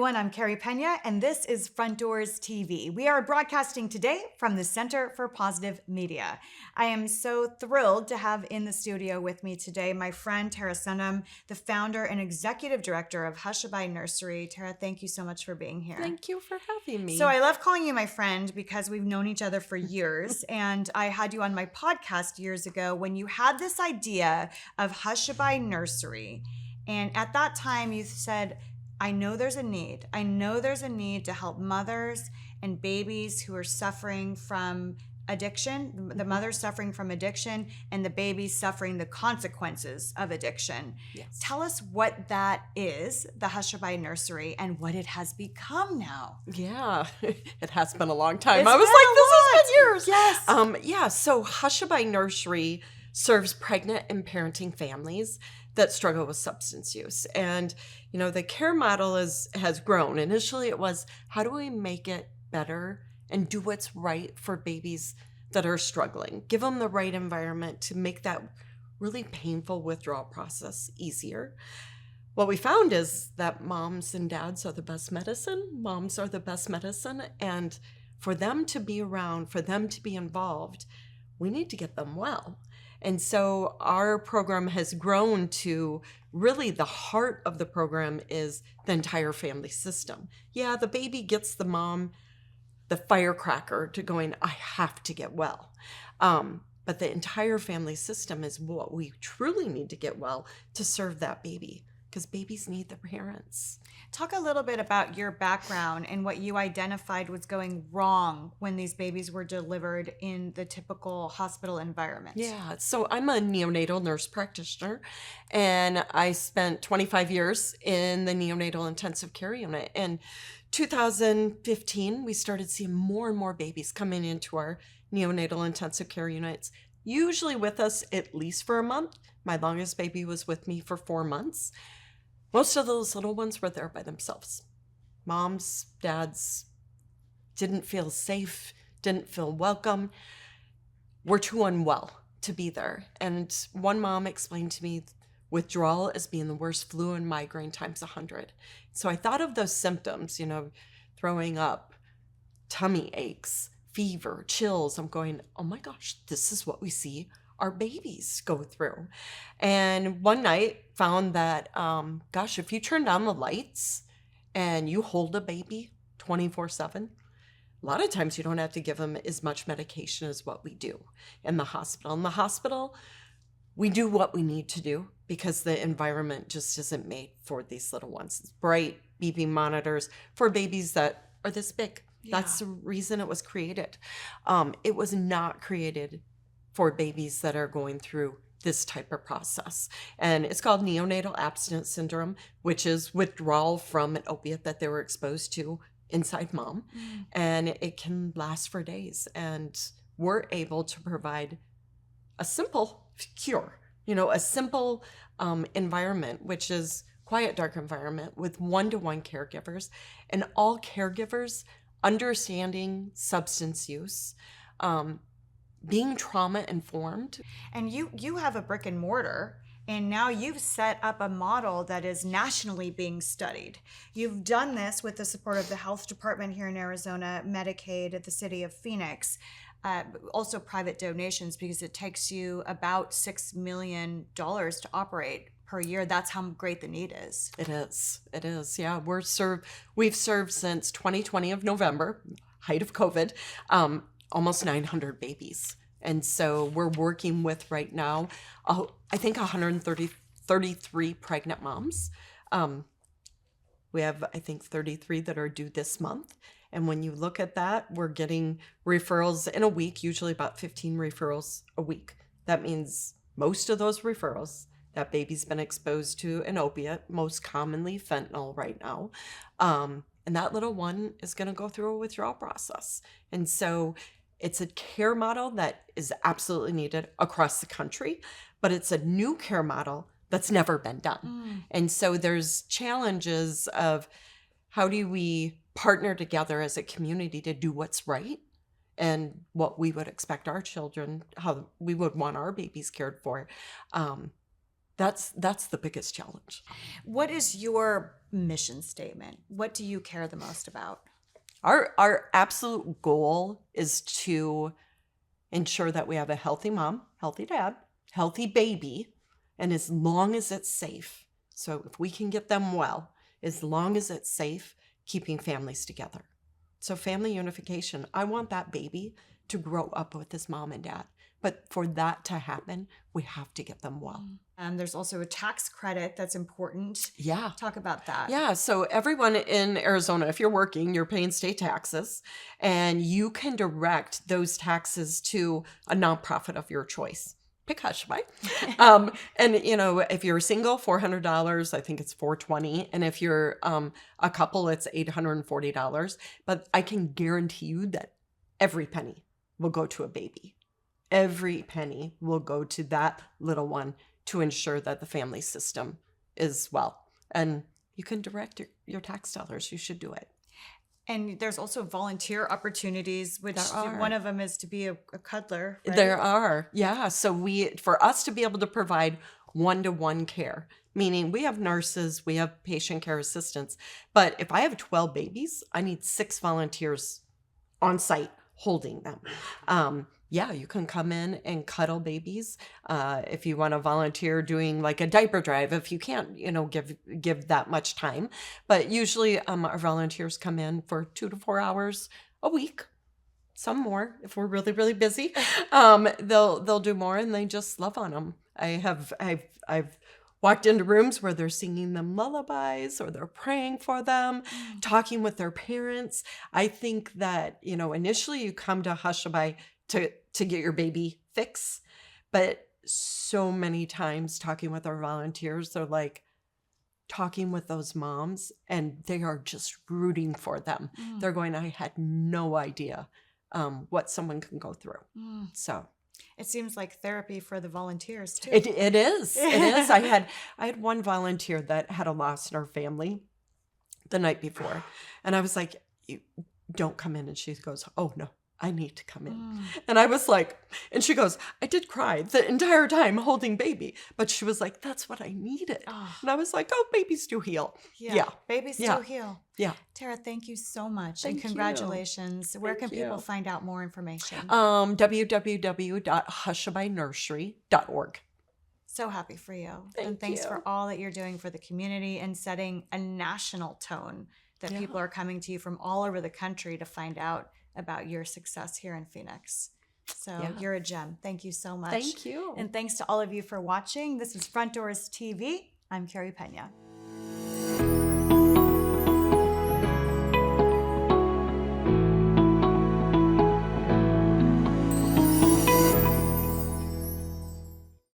everyone. I'm Carrie Pena, and this is Frontdoors TV. We are broadcasting today from the Center for Positive Media. I am so thrilled to have in the studio with me today my friend Tara Sundem, the founder and executive director of Hushabye Nursery. Tara, thank you so much for being here. Thank you for having me. So I love calling you my friend because we've known each other for years, and I had you on my podcast years ago when you had this idea of Hushabye Nursery. And at that time, you said, I know there's a need. I know there's a need to help mothers and babies who are suffering from addiction, the mothers suffering from addiction and the babies suffering the consequences of addiction. Yes. Tell us what that is, the Hushabye Nursery, and what it has become now. Yeah, it has been a long time. It's I was been like, this has been years. Yes. So Hushabye Nursery serves pregnant and parenting families that struggle with substance use. And, you know, the care model has grown. Initially, it was, how do we make it better and do what's right for babies that are struggling? Give them the right environment to make that really painful withdrawal process easier. What we found is that moms and dads are the best medicine. Moms are the best medicine. And for them to be around, for them to be involved, we need to get them well. And so our program has grown to really the heart of the program is the entire family system. Yeah, the baby gets the mom, the firecracker to going, I have to get well. But the entire family system is what we truly need to get well to serve that baby, because babies need their parents. Talk a little bit about your background and what you identified was going wrong when these babies were delivered in the typical hospital environment. Yeah, so I'm a neonatal nurse practitioner, and I spent 25 years in the neonatal intensive care unit. In 2015, we started seeing more and more babies coming into our neonatal intensive care units, usually with us at least for a month. My longest baby was with me for 4 months. Most of those little ones were there by themselves. Moms, dads didn't feel safe, didn't feel welcome, were too unwell to be there. And one mom explained to me withdrawal as being the worst flu and migraine times 100. So I thought of those symptoms, you know, throwing up, tummy aches, fever, chills. I'm going, oh my gosh, this is what we see our babies go through. And one night found that, gosh, if you turn down the lights and you hold a baby 24/7, a lot of times you don't have to give them as much medication as what we do in the hospital. In the hospital, we do what we need to do because the environment just isn't made for these little ones. It's bright, beeping monitors for babies that are this big. Yeah. That's the reason it was created. It was not created for babies that are going through this type of process. And it's called neonatal abstinence syndrome, which is withdrawal from an opiate that they were exposed to inside mom. And it can last for days. And we're able to provide a simple cure, you know, a simple environment, which is quiet, dark environment with one-to-one caregivers, and all caregivers understanding substance use, being trauma informed. And you have a brick and mortar, and now you've set up a model that is nationally being studied. You've done this with the support of the health department here in Arizona, Medicaid at the city of Phoenix, also private donations, because it takes you about $6 million to operate per year. That's how great the need is. It is. Yeah, we've served since 2020 of November, height of COVID, almost 900 babies. And so we're working with right now, I think 133 pregnant moms. We have, I think, 33 that are due this month. And when you look at that, we're getting referrals in a week, usually about 15 referrals a week. That means most of those referrals, that baby's been exposed to an opiate, most commonly fentanyl right now. And that little one is going to go through a withdrawal process. And so it's a care model that is absolutely needed across the country, but it's a new care model that's never been done. And so there's challenges of how do we partner together as a community to do what's right and what we would expect our children, how we would want our babies cared for. That's the biggest challenge. What is your mission statement? What do you care the most about? Our absolute goal is to ensure that we have a healthy mom, healthy dad, healthy baby, and as long as it's safe. So if we can get them well, as long as it's safe, keeping families together. So family unification, I want that baby to grow up with his mom and dad. But for that to happen, we have to get them well. There's also a tax credit that's important. Yeah. Talk about that. Yeah. So everyone in Arizona, if you're working, you're paying state taxes, and you can direct those taxes to a nonprofit of your choice. Pick Hushabye. And if you're single, $400, I think it's $420. And if you're a couple, it's $840. But I can guarantee you that every penny will go to a baby. Every penny will go to that little one to ensure that the family system is well. And you can direct your tax dollars. You should do it. And there's also volunteer opportunities, which There are. one of them is to be a cuddler. Right? There are. Yeah. So for us to be able to provide one-to-one care, meaning we have nurses, we have patient care assistants, but if I have 12 babies, I need 6 volunteers on site holding them. Yeah, you can come in and cuddle babies. If you want to volunteer doing like a diaper drive, if you can't, give that much time. But usually our volunteers come in for 2 to 4 hours a week. Some more if we're really, really busy. They'll do more, and they just love on them. I've walked into rooms where they're singing them lullabies or they're praying for them, talking with their parents. I think that, initially you come to Hushabye to get your baby fix, but so many times talking with our volunteers, they're like talking with those moms and they are just rooting for them. They're going, I had no idea what someone can go through. So it seems like therapy for the volunteers too. it is. It is. I had one volunteer that had a loss in her family the night before, and I was like, "You don't come in," and she goes, "Oh no, I need to come in." And I was like, and she goes, "I did cry the entire time holding baby," but she was like, "That's what I needed." And I was like, "Oh, babies do heal." Yeah. Babies still heal. Yeah. Tara, thank you so much. Thank and congratulations. Where can people find out more information? www.hushabyenursery.org. So happy for you. Thank Thanks you. for all that you're doing for the community and setting a national tone that people are coming to you from all over the country to find out about your success here in Phoenix. So you're a gem. Thank you so much. Thank you. And thanks to all of you for watching. This is Frontdoors TV. I'm Carrie Pena.